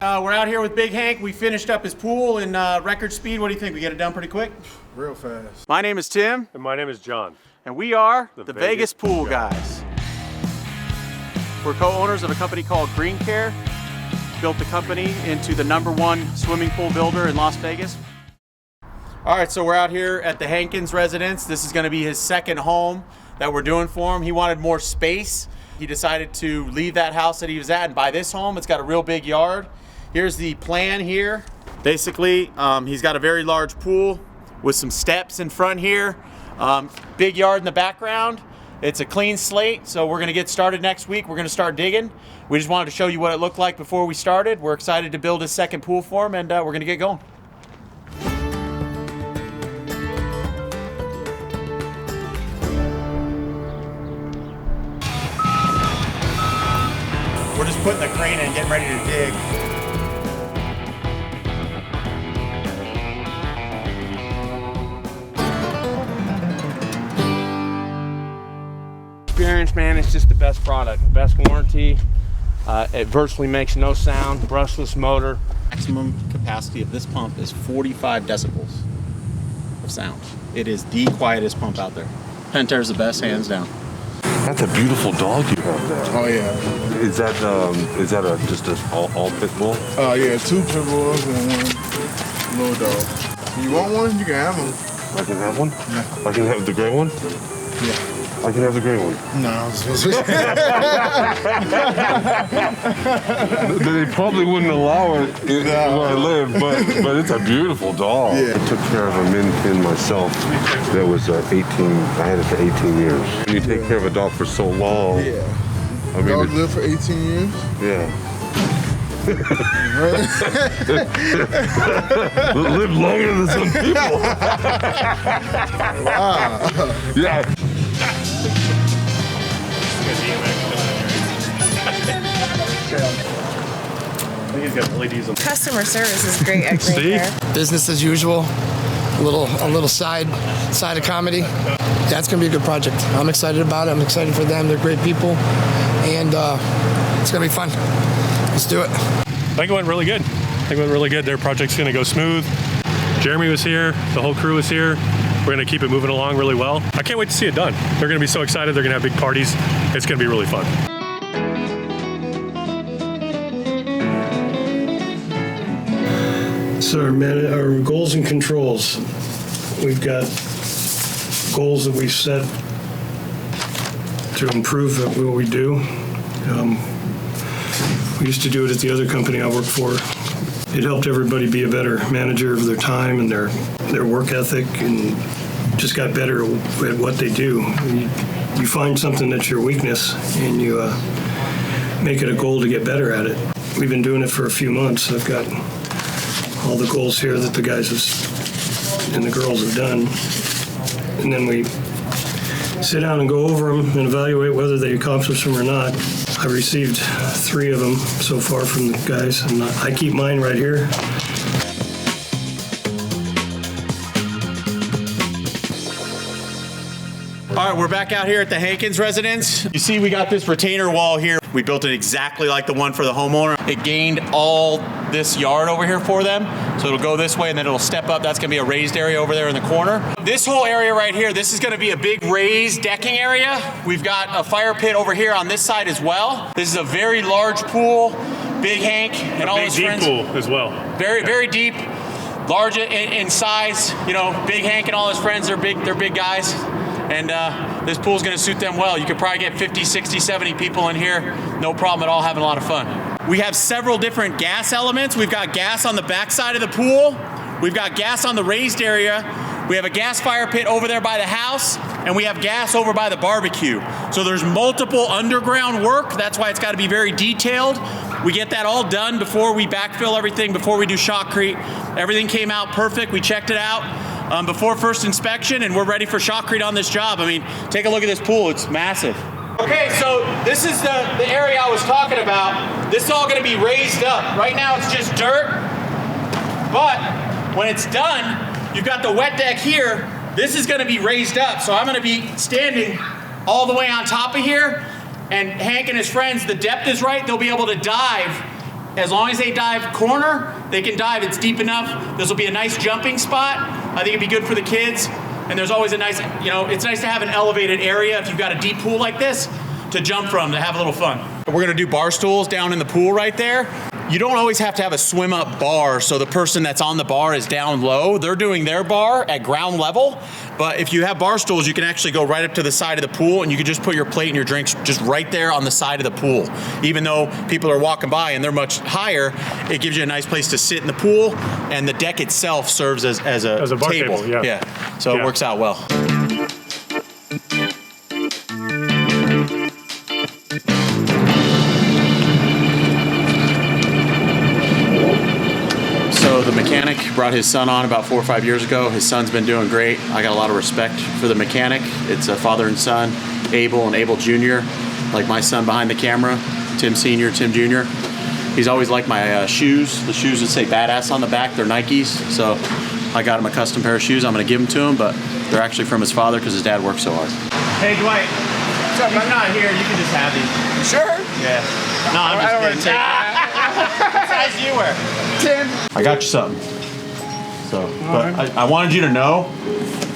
We're out here with Big Hank. We finished up his pool in record speed. What do you think? We get it done pretty quick? Real fast. My name is Tim. And my name is John. And we are the Vegas Pool Guys. We're co-owners of a company called GreenCare. Built the company into the #1 swimming pool builder in Las Vegas. All right, so we're out here at the Hankins residence. This is gonna be his second home that we're doing for him. He wanted more space. He decided to leave that house that he was at and buy this home. It's got a real big yard. Here's the plan here. Basically, he's got a very large pool with some steps in front here. Big yard in the background. It's a clean slate, so we're gonna get started next week. We're gonna start digging. We just wanted to show you what it looked like before we started. We're excited to build his second pool for him, and we're gonna get going. We're just putting the crane in, getting ready to dig. Experience, man, it's just the best product, best warranty. It virtually makes no sound, brushless motor. Maximum capacity of this pump is 45 decibels of sound. It is the quietest pump out there. Pentair's the best, hands down. That's a beautiful dog you have there. Oh yeah. Is that just all pit bull? Oh yeah, 2 pit bulls and 1 little dog. You want one? You can have them. I can have one? Yeah. I can have the gray one? Yeah. I can have the gray one. No, They probably wouldn't allow it where I live, but it's a beautiful dog. Yeah. I took care of a min pin myself that was 18, I had it for 18 years. When you take care of a dog for so long. Yeah. I mean, Dog lived for 18 years? Yeah. Live longer than some people. Wow. Yeah. I think he's got LEDs on. Customer service is great at GreenCare. Business as usual, a little side of comedy. That's gonna be a good project. I'm excited about it. I'm excited for them. They're great people, and it's gonna be fun. Let's do it. I think it went really good. Their project's gonna go smooth. Jeremy was here, the whole crew was here. We're gonna keep it moving along really well. I can't wait to see it done. They're gonna be so excited. They're gonna have big parties. It's gonna be really fun. So our goals and controls, we've got goals that we've set to improve what we do. We used to do it at the other company I worked for. It helped everybody be a better manager of their time and their work ethic, and just got better at what they do. You find something that's your weakness and you make it a goal to get better at it. We've been doing it for a few months. I've got all the goals here that the guys and the girls have done, and then we sit down and go over them and evaluate whether they accomplish them or not. I've received 3 of them so far from the guys, and I keep mine right here. All right, we're back out here at the Hankins residence. You see we got this retainer wall here. We built it exactly like the one for the homeowner. It gained all this yard over here for them. So it'll go this way and then it'll step up. That's gonna be a raised area over there in the corner. This whole area right here, this is gonna be a big raised decking area. We've got a fire pit over here on this side as well. This is a very large pool. Big Hank and all his friends. Big deep pool as well. Very, very deep, large in size. You know, Big Hank and all his friends, they're big guys. And this pool's gonna suit them well. You could probably get 50, 60, 70 people in here. No problem at all, having a lot of fun. We have several different gas elements. We've got gas on the back side of the pool. We've got gas on the raised area. We have a gas fire pit over there by the house, and we have gas over by the barbecue. So there's multiple underground work. That's why it's gotta be very detailed. We get that all done before we backfill everything, before we do shotcrete. Everything came out perfect. We checked it out before first inspection, and we're ready for shotcrete on this job. I mean, take a look at this pool. It's massive. Okay, so this is the area I was talking about. This is all gonna be raised up. Right now it's just dirt, but when it's done, you've got the wet deck here. This is gonna be raised up. So I'm gonna be standing all the way on top of here, and Hank and his friends, the depth is right, they'll be able to dive as long as they dive corner, they can dive. It's deep enough. This will be a nice jumping spot. I think it'd be good for the kids. And there's always a nice, it's nice to have an elevated area if you've got a deep pool like this to jump from, to have a little fun. We're gonna do bar stools down in the pool right there. You don't always have to have a swim up bar so the person that's on the bar is down low. They're doing their bar at ground level, but if you have bar stools, you can actually go right up to the side of the pool and you can just put your plate and your drinks just right there on the side of the pool. Even though people are walking by and they're much higher, it gives you a nice place to sit in the pool, and the deck itself serves as a bar table. yeah. So it works out well. So the mechanic brought his son on about 4 or 5 years ago. His son's been doing great. I got a lot of respect for the mechanic. It's a father and son, Abel and Abel Jr., like my son behind the camera, Tim Sr., Tim Jr. He's always liked my shoes. The shoes that say badass on the back, they're Nikes. So I got him a custom pair of shoes. I'm gonna give them to him, but they're actually from his father because his dad worked so hard. Hey Dwight, what's up? I'm not here. You can just have these. Sure. Yeah. No, I'm just kidding. What size do you wear? 10. I got you something. So, but I wanted you to know,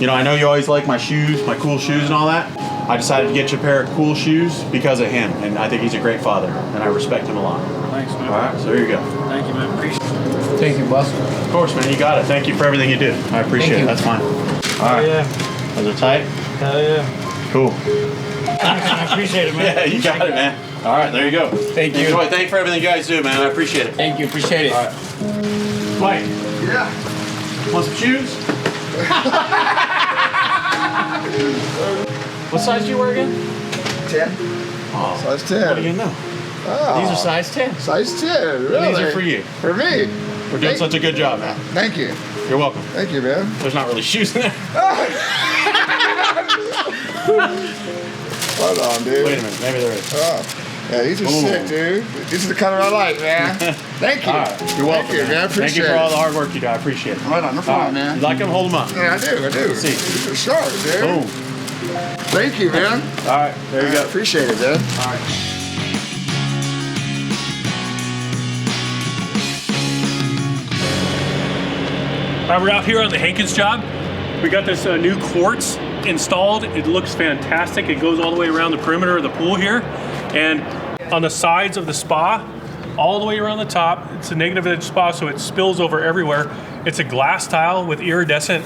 I know you always like my shoes, my cool shoes and all that. I decided to get you a pair of cool shoes because of him, and I think he's a great father, and I respect him a lot. Thanks, man. All right, so here you go. Thank you, man. Appreciate it. Thank you, boss. Of course, man, you got it. Thank you for everything you do. I appreciate it. That's fine. All right. Yeah. Those are tight? Hell yeah. Cool. I appreciate it, man. Yeah, you got it, man. All right, there you go. Thank you. Enjoy. Thank you for everything you guys do, man. I appreciate it. Thank you. Appreciate it. All right. Mike, Yeah. want some shoes? What size do you wear again? 10. Oh, Size 10. what do you know? Oh. These are size 10. Size 10. Really? These are for you. For me. We're doing such a good job, man. Thank you. You're welcome. Thank you, man. There's not really shoes in there. Hold on, dude. Wait a minute, maybe there is. Oh. Yeah, these are sick, dude. This is the color I like, man. Thank you. All right. You're welcome. Thank you, man. Appreciate Thank you for all the hard work you do. I appreciate it. Right on, no problem, man. You like them? Hold them up. Yeah, I do. See. These are sharp, dude. Boom. Thank you, man. All right, there you I go. appreciate it, man. All right. All right, we're out here on the Hankins job. We got this new quartz installed. It looks fantastic. It goes all the way around the perimeter of the pool here. And on the sides of the spa, all the way around the top, it's a negative edge spa, so it spills over everywhere. It's a glass tile with iridescent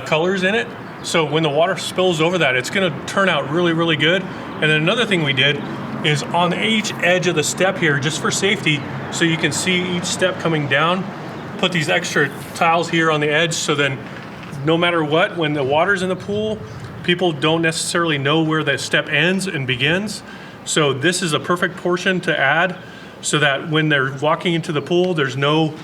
colors in it. So when the water spills over that, it's gonna turn out really, really good. And then another thing we did is on each edge of the step here, just for safety, so you can see each step coming down, put these extra tiles here on the edge, so then no matter what, when the water's in the pool, people don't necessarily know where the step ends and begins. So this is a perfect portion to add so that when they're walking into the pool, there's no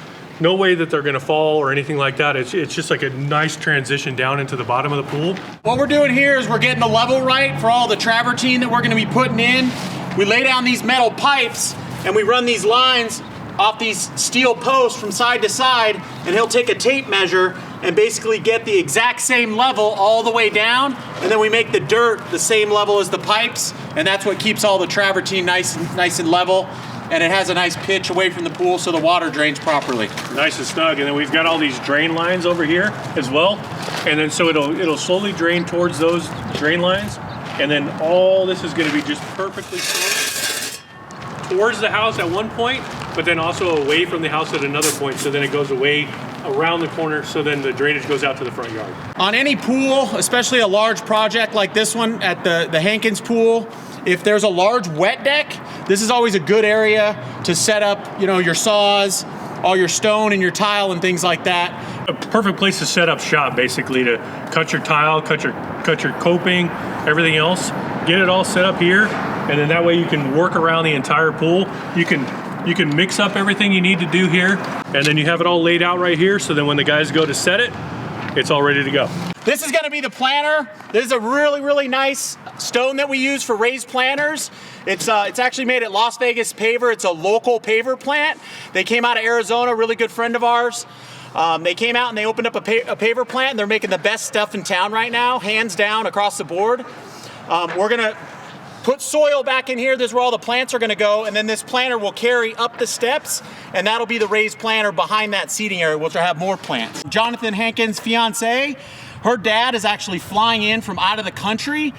way that they're gonna fall or anything like that. It's just like a nice transition down into the bottom of the pool. What we're doing here is we're getting the level right for all the travertine that we're gonna be putting in. We lay down these metal pipes and we run these lines off these steel posts from side to side, and he'll take a tape measure and basically get the exact same level all the way down, and then we make the dirt the same level as the pipes, and that's what keeps all the travertine nice and level, and it has a nice pitch away from the pool so the water drains properly. Nice and snug, and then we've got all these drain lines over here as well, and then so it'll slowly drain towards those drain lines, and then all this is going to be just perfectly towards the house at one point, but then also away from the house at another point, so then it goes away around the corner, so then the drainage goes out to the front yard. On any pool, especially a large project like this one at the Hankins pool, if there's a large wet deck, this is always a good area to set up, your saws, all your stone and your tile and things like that. A perfect place to set up shop, basically, to cut your tile, cut your coping, everything else. Get it all set up here, and then that way you can work around the entire pool. You can mix up everything you need to do here, and then you have it all laid out right here, so then when the guys go to set it, it's all ready to go. This is gonna be the planter. This is a really, really nice stone that we use for raised planters. It's actually made at Las Vegas Paver. It's a local paver plant. They came out of Arizona, a really good friend of ours. They came out and they opened up a paver plant, and they're making the best stuff in town right now, hands down across the board. We're gonna put soil back in here. This is where all the plants are gonna go, and then this planter will carry up the steps, and that'll be the raised planter behind that seating area, which will have more plants. Jonathan Hankins' fiance, her dad is actually flying in from out of the country.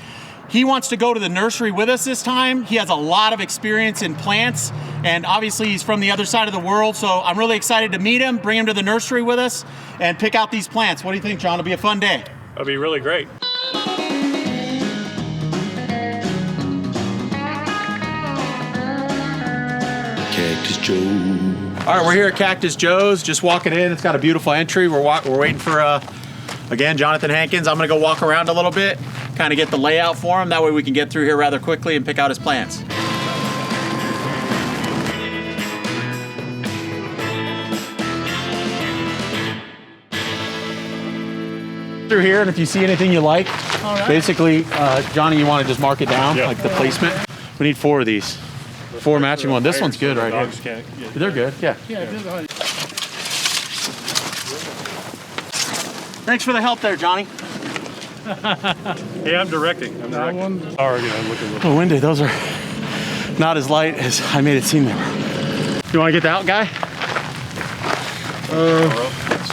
He wants to go to the nursery with us this time. He has a lot of experience in plants, and obviously he's from the other side of the world, so I'm really excited to meet him, bring him to the nursery with us, and pick out these plants. What do you think, John? It'll be a fun day. That'll be really great. Cactus Joe. All right, we're here at Cactus Joe's, just walking in. It's got a beautiful entry. We're waiting for, again, Jonathan Hankins. I'm gonna go walk around a little bit, kind of get the layout for him. That way we can get through here rather quickly and pick out his plants. Through here, and if you see anything you like, basically, Johnny, you want to just mark it down, like the placement. We need 4 of these. 4 matching ones. This one's good right here. They're good, yeah. Thanks for the help there, Johnny. Yeah, I'm directing. Oh, windy. Those are not as light as I made it seem they were. You want to get the out guy?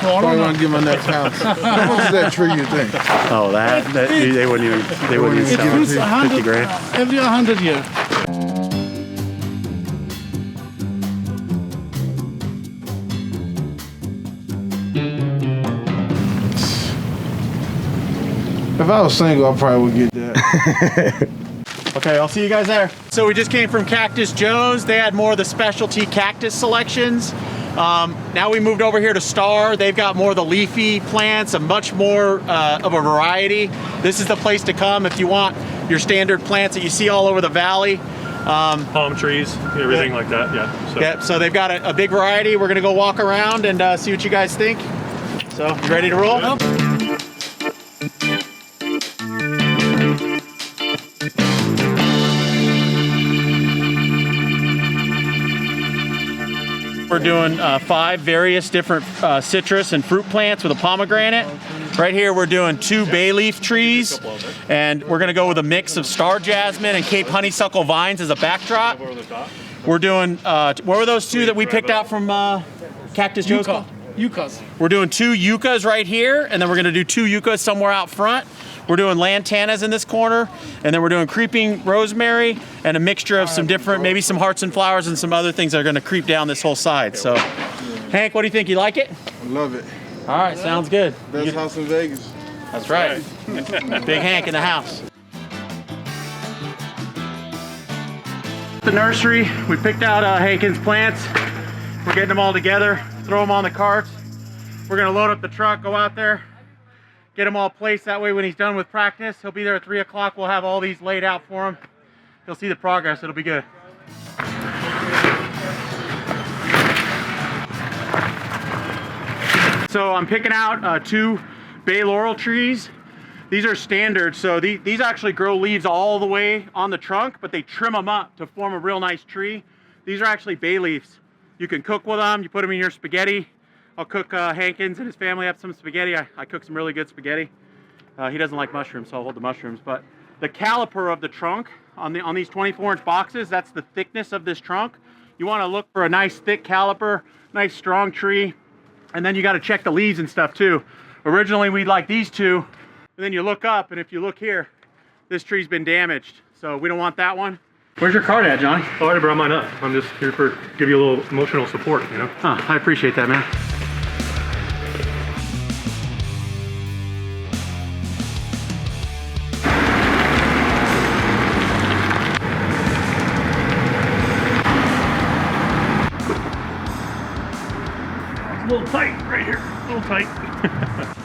Probably want to give my next house. How much is that tree, you think? Oh, they wouldn't even sell it. 50 grand. Every 100 years. If I was single, I probably would get that. Okay, I'll see you guys there. So we just came from Cactus Joe's. They had more of the specialty cactus selections. Now we moved over here to Star. They've got more of the leafy plants, a much more of a variety. This is the place to come if you want your standard plants that you see all over the valley. Palm trees, everything like that, yeah. So they've got a big variety. We're gonna go walk around and see what you guys think. So, you ready to roll? Yep. We're doing 5 various different citrus and fruit plants with a pomegranate. Right here we're doing 2 bay leaf trees, and we're gonna go with a mix of star jasmine and Cape honeysuckle vines as a backdrop. We're doing, what were those 2 that we picked out from Cactus Joe's? Yuccas. We're doing 2 yuccas right here, and then we're gonna do 2 yuccas somewhere out front. We're doing lantanas in this corner, and then we're doing creeping rosemary and a mixture of some different, maybe some hearts and flowers and some other things that are gonna creep down this whole side. So, Hank, what do you think? You like it? I love it. All right, sounds good. Best house in Vegas. That's right. Big Hank in the house. The nursery, we picked out Hankins plants. We're getting them all together, throw them on the carts. We're gonna load up the truck, go out there, get them all placed. That way when he's done with practice, he'll be there at 3 o'clock. We'll have all these laid out for him. He'll see the progress, it'll be good. So I'm picking out 2 bay laurel trees. These are standard, so these actually grow leaves all the way on the trunk, but they trim them up to form a real nice tree. These are actually bay leaves. You can cook with them, you put them in your spaghetti. I'll cook Hankins and his family up some spaghetti. I cook some really good spaghetti. He doesn't like mushrooms, so I'll hold the mushrooms. But the caliper of the trunk on these 24-inch boxes, that's the thickness of this trunk. You want to look for a nice thick caliper, nice strong tree, and then you got to check the leaves and stuff too. Originally we'd like these 2, and then you look up, and if you look here, this tree's been damaged, so we don't want that one. Where's your card at, Johnny? Oh, I already brought mine up. I'm just here to give you a little emotional support, you know? I appreciate that, man. A little tight right here, a little tight.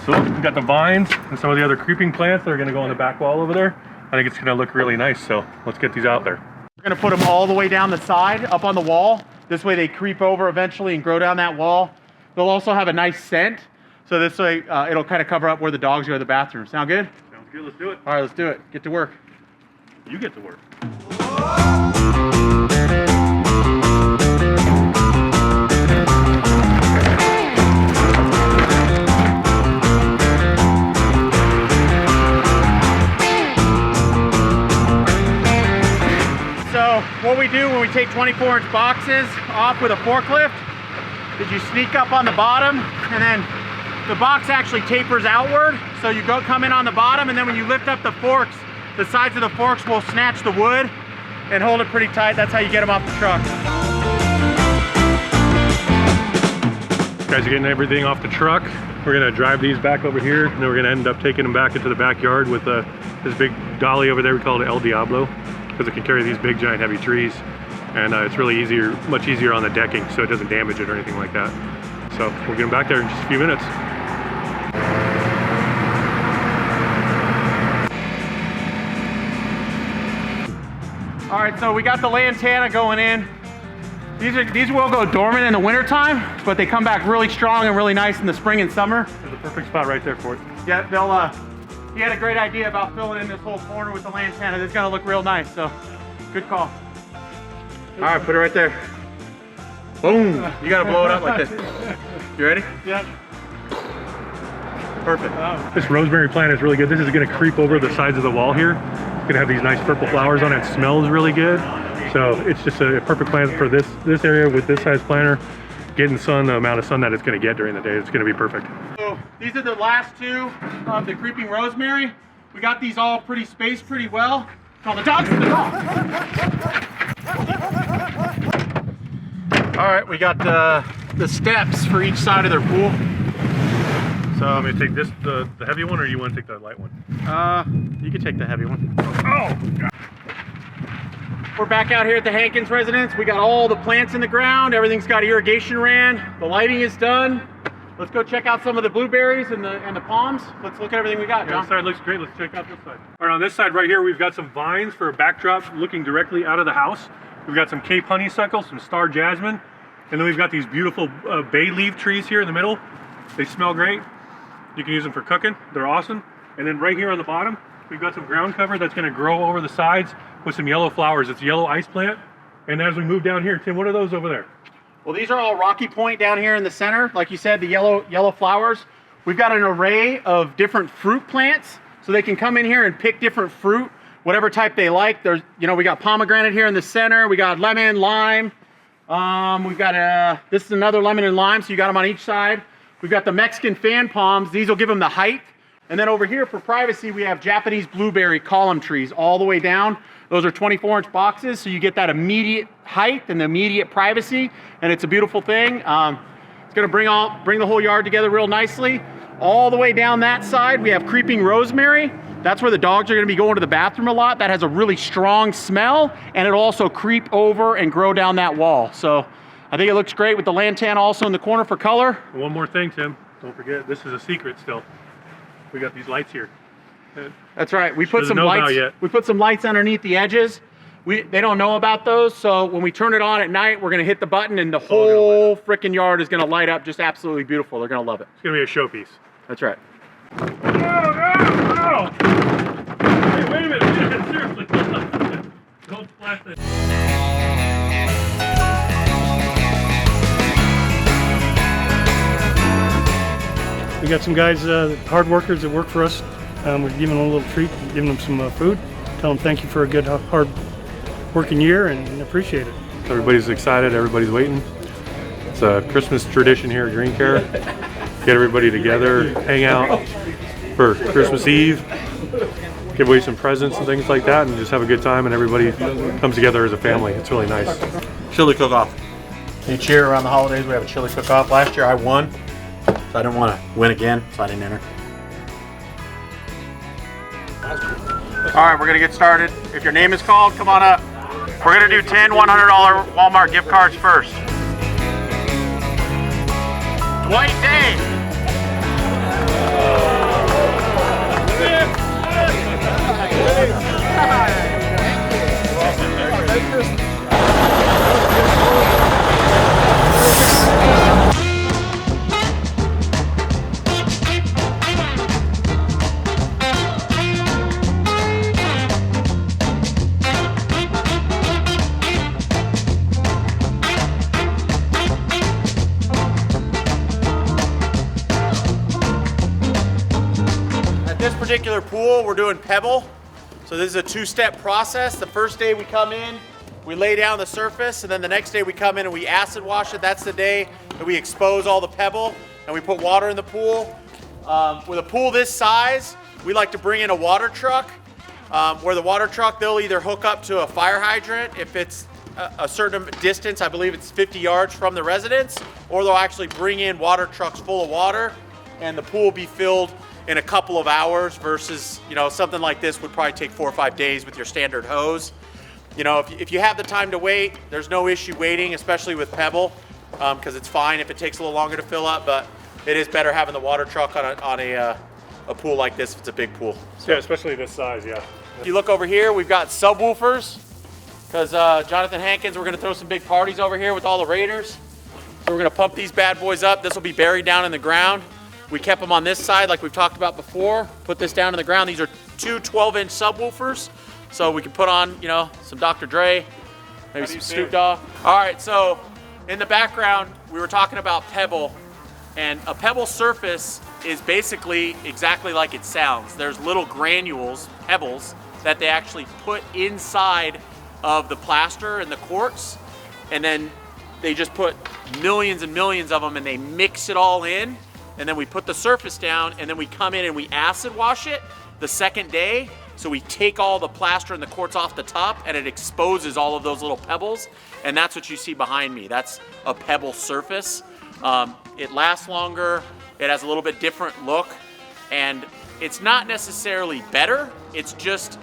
So we've got the vines and some of the other creeping plants that are gonna go on the back wall over there. I think it's gonna look really nice, so let's get these out there. We're gonna put them all the way down the side, up on the wall. This way they creep over eventually and grow down that wall. They'll also have a nice scent. So this way it'll kind of cover up where the dogs go to the bathroom. Sound good? Sounds good, let's do it. All right, let's do it. Get to work. You get to work. take 24-inch boxes off with a forklift is you sneak up on the bottom, and then the box actually tapers outward. So you come in on the bottom, and then when you lift up the forks, the sides of the forks will snatch the wood and hold it pretty tight. That's how you get them off the truck. Guys are getting everything off the truck. We're gonna drive these back over here, and then we're gonna end up taking them back into the backyard with this big dolly over there. We call it El Diablo, because it can carry these big, giant, heavy trees. And it's really easier, much easier on the decking, so it doesn't damage it or anything like that. So we'll get them back there in just a few minutes. All right, so we got the lantana going in. These will go dormant in the wintertime, but they come back really strong and really nice in the spring and summer. There's a perfect spot right there for it. Yeah, he had a great idea about filling in this whole corner with the lantana. It's gonna look real nice, so good call. All right, put it right there. Boom, you gotta blow it up like this. You ready? Yeah. Perfect. This rosemary plant is really good. This is gonna creep over the sides of the wall here. It's gonna have these nice purple flowers on it. It smells really good. So it's just a perfect plant for this area with this size planter. Getting sun, the amount of sun that it's gonna get during the day, it's gonna be perfect. So these are the last two of the creeping rosemary. We got these all pretty spaced pretty well. Call the dogs for the dog. All right, we got the steps for each side of their pool. So I'm gonna take this, the heavy one, or you want to take the light one? You can take the heavy one. Oh, God. We're back out here at the Hankins residence. We got all the plants in the ground. Everything's got irrigation ran. The lighting is done. Let's go check out some of the blueberries and the palms. Let's look at everything we got, John. This side looks great. Let's check out this side. All right, on this side right here, we've got some vines for a backdrop looking directly out of the house. We've got some Cape honeysuckle, some star jasmine, and then we've got these beautiful bay leaf trees here in the middle. They smell great. You can use them for cooking. They're awesome. And then right here on the bottom, we've got some ground cover that's going to grow over the sides with some yellow flowers. It's a yellow ice plant. And as we move down here, Tim, what are those over there? Well, these are all Rocky Point down here in the center. Like you said, the yellow flowers. We've got an array of different fruit plants, so they can come in here and pick different fruit, whatever type they like. There's, we got pomegranate here in the center. We got lemon, lime. We've got this is another lemon and lime, so you got them on each side. We've got the Mexican fan palms. These will give them the height. And then over here for privacy, we have Japanese blueberry column trees all the way down. Those are 24-inch boxes, so you get that immediate height and the immediate privacy, and it's a beautiful thing. It's gonna bring the whole yard together real nicely. All the way down that side, we have creeping rosemary. That's where the dogs are gonna be going to the bathroom a lot. That has a really strong smell, and it'll also creep over and grow down that wall. So I think it looks great with the lantana also in the corner for color. One more thing, Tim. Don't forget, this is a secret still. We got these lights here. That's right. We put some lights. We put some lights underneath the edges. They don't know about those, so when we turn it on at night, we're gonna hit the button, and the whole freaking yard is gonna light up just absolutely beautiful. They're gonna love it. It's gonna be a showpiece. That's right. No! Hey, wait a minute! Seriously, don't splash it. We got some guys, hard workers that work for us. We're giving them a little treat, giving them some food. Tell them thank you for a good, hard working year and appreciate it. Everybody's excited, everybody's waiting. It's a Christmas tradition here at Green Care. Get everybody together, hang out for Christmas Eve, give away some presents and things like that, and just have a good time, and everybody comes together as a family. It's really nice. Chili cook-off. Each year around the holidays, we have a chili cook-off. Last year I won, so I didn't want to win again, so I didn't enter. All right, we're gonna get started. If your name is called, come on up. We're gonna do 10 $100 Walmart gift cards first. Dwight Day. This particular pool, we're doing pebble. So this is a two-step process. The first day we come in, we lay down the surface, and then the next day we come in and we acid wash it. That's the day that we expose all the pebble, and we put water in the pool. With a pool this size, we like to bring in a water truck. Where the water truck, they'll either hook up to a fire hydrant if it's a certain distance, I believe it's 50 yards from the residence, or they'll actually bring in water trucks full of water, and the pool will be filled in a couple of hours versus, you know, something like this would probably take 4 or 5 days with your standard hose. You know, if you have the time to wait, there's no issue waiting, especially with pebble, because it's fine if it takes a little longer to fill up, but it is better having the water truck on a pool like this if it's a big pool. Yeah, especially this size, yeah. If you look over here, we've got subwoofers, because Jonathan Hankins, we're going to throw some big parties over here with all the Raiders. So we're going to pump these bad boys up. This will be buried down in the ground. We kept them on this side like we've talked about before. Put this down in the ground. These are two 12-inch subwoofers. So we can put on, you know, some Dr. Dre, maybe some Snoop Dogg. All right, so in the background, we were talking about pebble. And a pebble surface is basically exactly like it sounds. There's little granules, pebbles, that they actually put inside of the plaster and the quartz, and then they just put millions and millions of them and they mix it all in, and then we put the surface down, and then we come in and we acid wash it the second day. So we take all the plaster and the quartz off the top, and it exposes all of those little pebbles, and that's what you see behind me. That's a pebble surface. It lasts longer, it has a little bit different look, and it's not necessarily better, it's just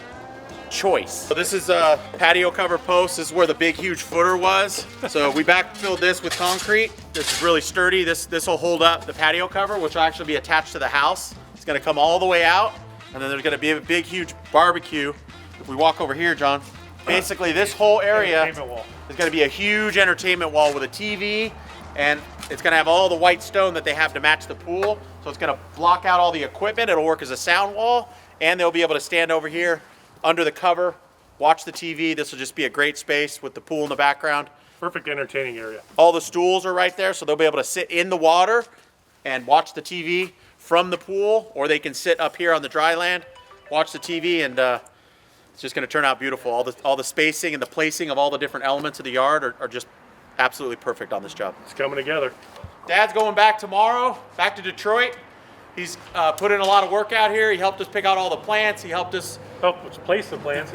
choice. So this is a patio cover post. This is where the big huge footer was. So we backfilled this with concrete. This is really sturdy. This will hold up the patio cover, which will actually be attached to the house. It's gonna come all the way out, and then there's gonna be a big huge barbecue. If we walk over here, John, basically this whole area is gonna be a huge entertainment wall with a TV, and it's gonna have all the white stone that they have to match the pool. So it's gonna block out all the equipment. It'll work as a sound wall, and they'll be able to stand over here under the cover, watch the TV. This will just be a great space with the pool in the background. Perfect entertaining area. All the stools are right there, so they'll be able to sit in the water and watch the TV from the pool, or they can sit up here on the dry land, watch the TV, and it's just gonna turn out beautiful. All the spacing and the placing of all the different elements of the yard are just absolutely perfect on this job. It's coming together. Dad's going back tomorrow, back to Detroit. He's put in a lot of work out here. He helped us pick out all the plants. He helped us place the plants.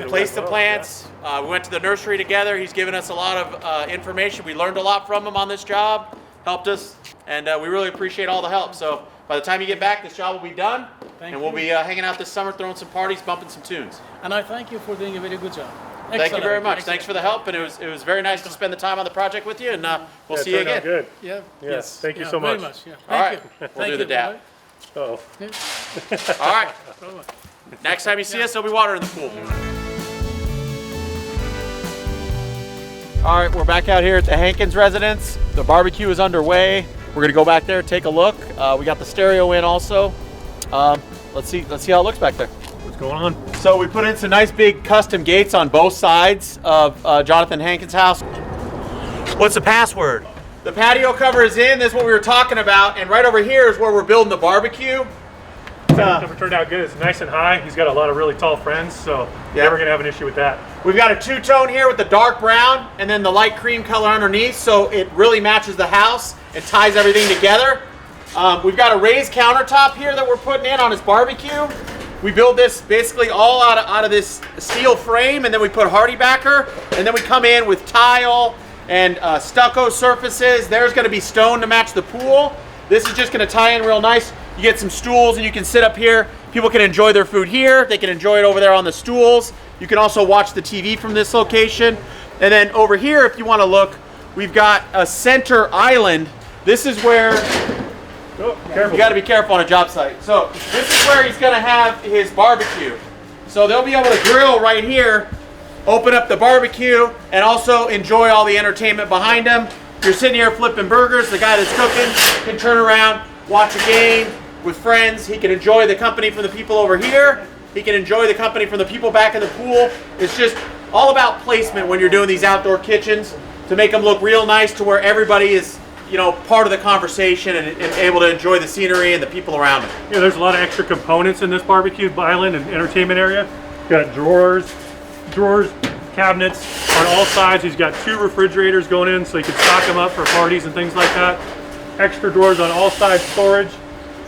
Yeah. We went to the nursery together. He's given us a lot of information. We learned a lot from him on this job, helped us, and we really appreciate all the help. So by the time you get back, this job will be done, and we'll be hanging out this summer, throwing some parties, bumping some tunes. And I thank you for doing a very good job. Excellent. Thank you very much. Thanks for the help, and it was very nice to spend the time on the project with you, and we'll see you again. Good. Yeah. Yes. Thank you so much. Very much. Yeah. All right. Thank We'll do you. the dab. Uh-oh. All right. Next time you see us, there'll be water in the pool. All right, we're back out here at the Hankins residence. The barbecue is underway. We're gonna go back there, take a look. We got the stereo in also. Let's see how it looks back there. What's going on? So we put in some nice big custom gates on both sides of Jonathan Hankins' house. What's the password? The patio cover is in. This is what we were talking about, and right over here is where we're building the barbecue. Cover turned out good. It's nice and high. He's got a lot of really tall friends, so never gonna have an issue with that. We've got a two-tone here with the dark brown and then the light cream color underneath, so it really matches the house and ties everything together. We've got a raised countertop here that we're putting in on his barbecue. We build this basically all out of this steel frame, and then we put hardy backer, and then we come in with tile and stucco surfaces. There's going to be stone to match the pool. This is just going to tie in real nice. You get some stools and you can sit up here. People can enjoy their food here. They can enjoy it over there on the stools. You can also watch the TV from this location. And then over here, if you want to look, we've got a center island. This is where you got to be careful on a job site. So this is where he's going to have his barbecue. So they'll be able to grill right here, open up the barbecue, and also enjoy all the entertainment behind him. You're sitting here flipping burgers. The guy that's cooking can turn around, watch a game with friends. He can enjoy the company from the people over here. He can enjoy the company from the people back in the pool. It's just all about placement when you're doing these outdoor kitchens to make them look real nice to where everybody is, you know, part of the conversation and able to enjoy the scenery and the people around them. Yeah, there's a lot of extra components in this barbecue island and entertainment area. Got drawers, cabinets on all sides. He's got 2 refrigerators going in so he can stock them up for parties and things like that. Extra drawers on all sides storage,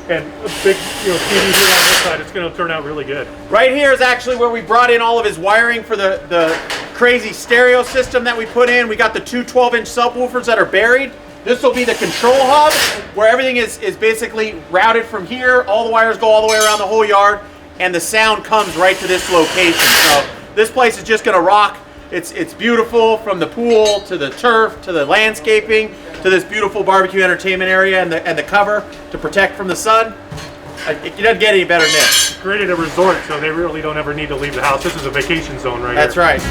and a big TV here on this side. It's going to turn out really good. Right here is actually where we brought in all of his wiring for the crazy stereo system that we put in. We got the 2 12-inch subwoofers that are buried. This will be the control hub where everything is basically routed from here. All the wires go all the way around the whole yard, and the sound comes right to this location. So this place is just going to rock. It's beautiful, from the pool to the turf to the landscaping to this beautiful barbecue entertainment area and the cover to protect from the sun. It doesn't get any better than this. Created a resort, so they really don't ever need to leave the house. This is a vacation zone right That's here. right.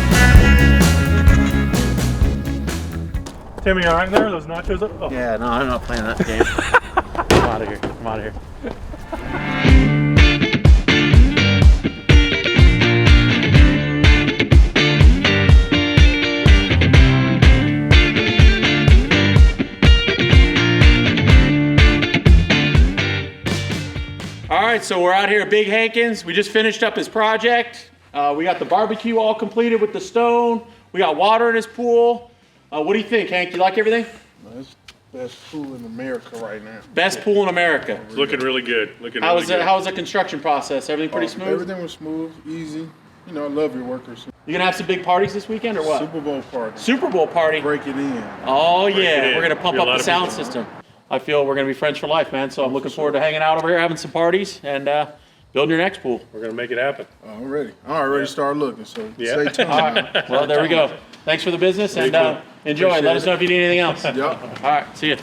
Timmy, all right there? Those nachos up? Oh. Yeah, no, I'm not playing that game. I'm out of here. I'm out of here. All right, so we're out here at Big Hankins. We just finished up his project. We got the barbecue all completed with the stone. We got water in his pool. What do you think, Hank? You like everything? That's the best pool in America right now. Best pool in America. It's looking really good. How was the construction process? Everything pretty smooth? Everything was smooth, easy. You know, I love your workers. You gonna have some big parties this weekend or what? Super Bowl party. Super Bowl party. Break it in. Oh Break it yeah, in. we're gonna pump Be a up lot the of sound people. system. I feel we're gonna be friends for life, man. So I'm looking forward to hanging out over here, having some parties, and building your next pool. We're going to make it happen. I'm ready. I'm already start looking, so Yeah. stay tuned. All right. Well, there we go. Thanks for the business, and cool. enjoy. Appreciate Let us know if you need anything else. Yep. All right. See you.